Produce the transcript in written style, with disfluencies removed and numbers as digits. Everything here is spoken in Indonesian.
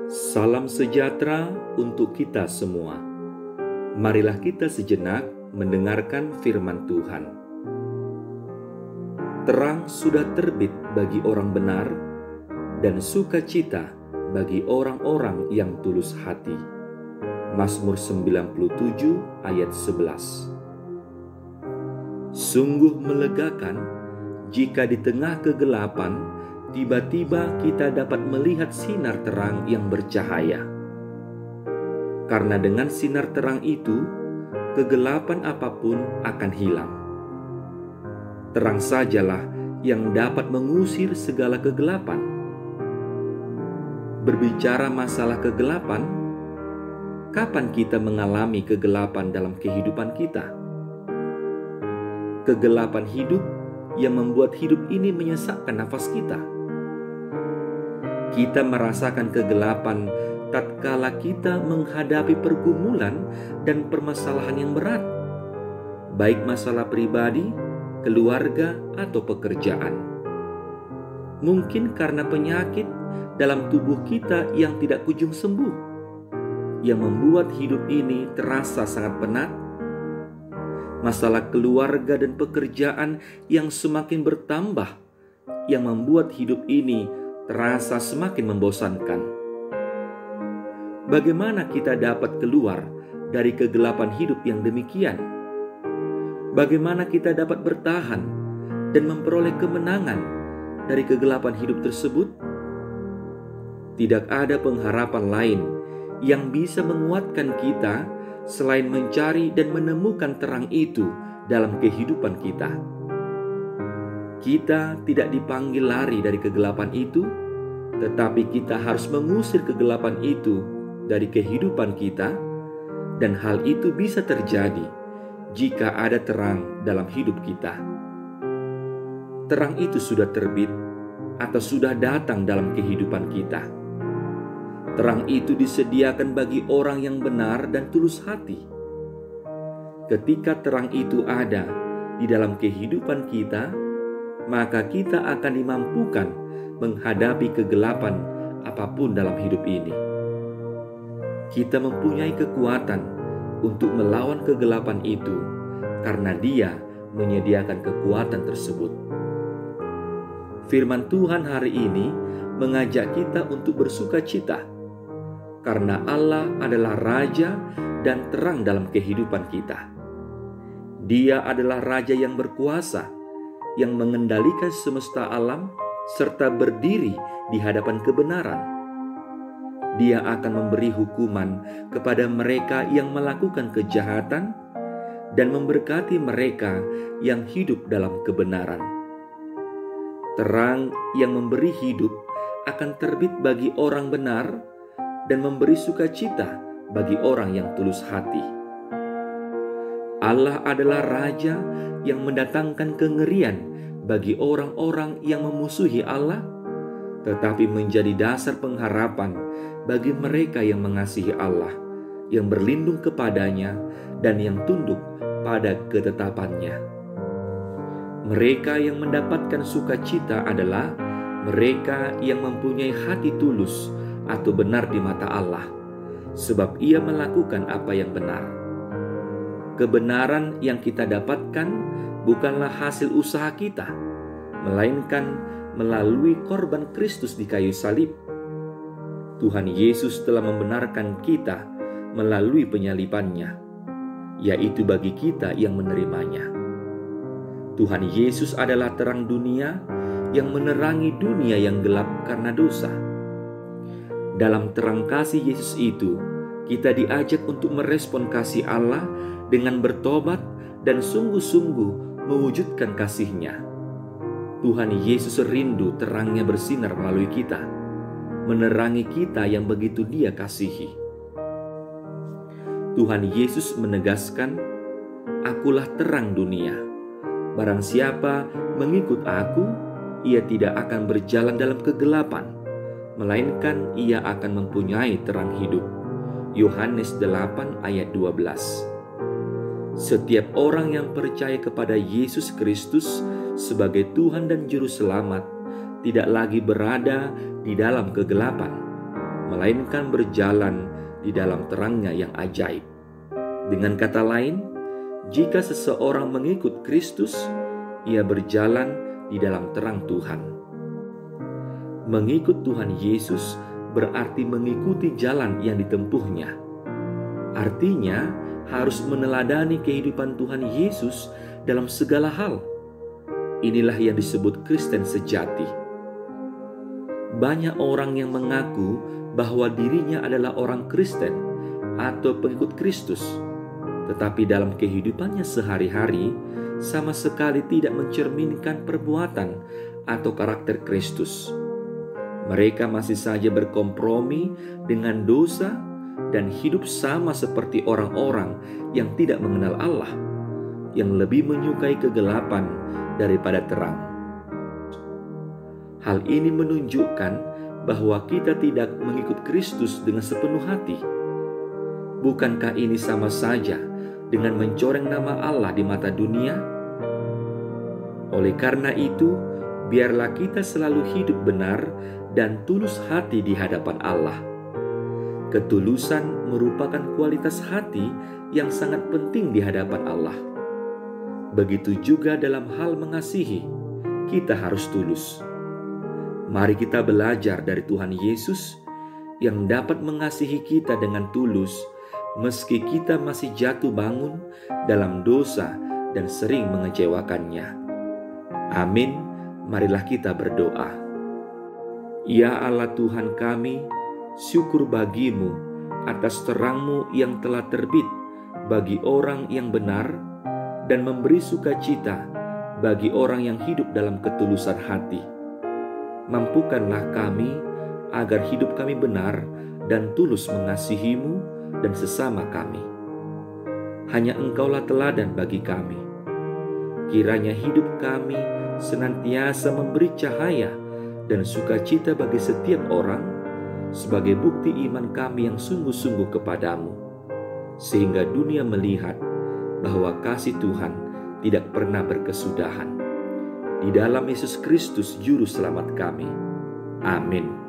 Salam sejahtera untuk kita semua. Marilah kita sejenak mendengarkan firman Tuhan. Terang sudah terbit bagi orang benar, dan sukacita bagi orang-orang yang tulus hati. Mazmur 97 ayat 11. Sungguh melegakan jika di tengah kegelapan tiba-tiba kita dapat melihat sinar terang yang bercahaya. Karena dengan sinar terang itu, kegelapan apapun akan hilang. Terang sajalah yang dapat mengusir segala kegelapan. Berbicara masalah kegelapan, kapan kita mengalami kegelapan dalam kehidupan kita? Kegelapan hidup yang membuat hidup ini menyesakkan nafas kita. Kita merasakan kegelapan tatkala kita menghadapi pergumulan dan permasalahan yang berat, baik masalah pribadi, keluarga, atau pekerjaan. Mungkin karena penyakit dalam tubuh kita yang tidak kunjung sembuh, yang membuat hidup ini terasa sangat penat. Masalah keluarga dan pekerjaan yang semakin bertambah, yang membuat hidup ini terasa semakin membosankan. Bagaimana kita dapat keluar dari kegelapan hidup yang demikian? Bagaimana kita dapat bertahan dan memperoleh kemenangan dari kegelapan hidup tersebut? Tidak ada pengharapan lain yang bisa menguatkan kita selain mencari dan menemukan terang itu dalam kehidupan kita. Kita tidak dipanggil lari dari kegelapan itu, tetapi kita harus mengusir kegelapan itu dari kehidupan kita, dan hal itu bisa terjadi jika ada terang dalam hidup kita. Terang itu sudah terbit atau sudah datang dalam kehidupan kita. Terang itu disediakan bagi orang yang benar dan tulus hati. Ketika terang itu ada di dalam kehidupan kita, maka kita akan dimampukan menghadapi kegelapan apapun dalam hidup ini. Kita mempunyai kekuatan untuk melawan kegelapan itu karena Dia menyediakan kekuatan tersebut. Firman Tuhan hari ini mengajak kita untuk bersukacita karena Allah adalah Raja dan terang dalam kehidupan kita. Dia adalah Raja yang berkuasa, yang mengendalikan semesta alam, serta berdiri di hadapan kebenaran. Dia akan memberi hukuman kepada mereka yang melakukan kejahatan dan memberkati mereka yang hidup dalam kebenaran. Terang yang memberi hidup akan terbit bagi orang benar dan memberi sukacita bagi orang yang tulus hati. Allah adalah Raja yang mendatangkan kengerian bagi orang-orang yang memusuhi Allah, tetapi menjadi dasar pengharapan bagi mereka yang mengasihi Allah, yang berlindung kepadanya, dan yang tunduk pada ketetapannya. Mereka yang mendapatkan sukacita adalah mereka yang mempunyai hati tulus atau benar di mata Allah, sebab Ia melakukan apa yang benar. Kebenaran yang kita dapatkan bukanlah hasil usaha kita, melainkan melalui korban Kristus di kayu salib. Tuhan Yesus telah membenarkan kita melalui penyalibannya, yaitu bagi kita yang menerimanya. Tuhan Yesus adalah terang dunia yang menerangi dunia yang gelap karena dosa. Dalam terang kasih Yesus itu, kita diajak untuk merespon kasih Allah dengan bertobat dan sungguh-sungguh mewujudkan kasih-Nya. Tuhan Yesus rindu terangnya bersinar melalui kita, menerangi kita yang begitu Dia kasihi. Tuhan Yesus menegaskan, "Akulah terang dunia. Barang siapa mengikut Aku, ia tidak akan berjalan dalam kegelapan, melainkan ia akan mempunyai terang hidup." Yohanes 8 ayat 12. Setiap orang yang percaya kepada Yesus Kristus sebagai Tuhan dan Juru Selamat tidak lagi berada di dalam kegelapan, melainkan berjalan di dalam terangnya yang ajaib. Dengan kata lain, jika seseorang mengikut Kristus, ia berjalan di dalam terang Tuhan. Mengikut Tuhan Yesus berarti mengikuti jalan yang ditempuhnya. Artinya, harus meneladani kehidupan Tuhan Yesus dalam segala hal. Inilah yang disebut Kristen sejati. Banyak orang yang mengaku bahwa dirinya adalah orang Kristen atau pengikut Kristus, tetapi dalam kehidupannya sehari-hari sama sekali tidak mencerminkan perbuatan atau karakter Kristus. Mereka masih saja berkompromi dengan dosa dan hidup sama seperti orang-orang yang tidak mengenal Allah, yang lebih menyukai kegelapan daripada terang. Hal ini menunjukkan bahwa kita tidak mengikut Kristus dengan sepenuh hati. Bukankah ini sama saja dengan mencoreng nama Allah di mata dunia? Oleh karena itu, biarlah kita selalu hidup benar dan tulus hati di hadapan Allah. Ketulusan merupakan kualitas hati yang sangat penting di hadapan Allah. Begitu juga dalam hal mengasihi, kita harus tulus. Mari kita belajar dari Tuhan Yesus yang dapat mengasihi kita dengan tulus meski kita masih jatuh bangun dalam dosa dan sering mengecewakannya. Amin. Marilah kita berdoa. Ya Allah Tuhan kami, syukur bagimu atas terang-Mu yang telah terbit bagi orang yang benar dan memberi sukacita bagi orang yang hidup dalam ketulusan hati. Mampukanlah kami agar hidup kami benar dan tulus mengasihi-Mu dan sesama kami. Hanya Engkaulah teladan bagi kami. Kiranya hidup kami senantiasa memberi cahaya dan sukacita bagi setiap orang sebagai bukti iman kami yang sungguh-sungguh kepadamu, sehingga dunia melihat bahwa kasih Tuhan tidak pernah berkesudahan. Di dalam Yesus Kristus Juru Selamat kami. Amin.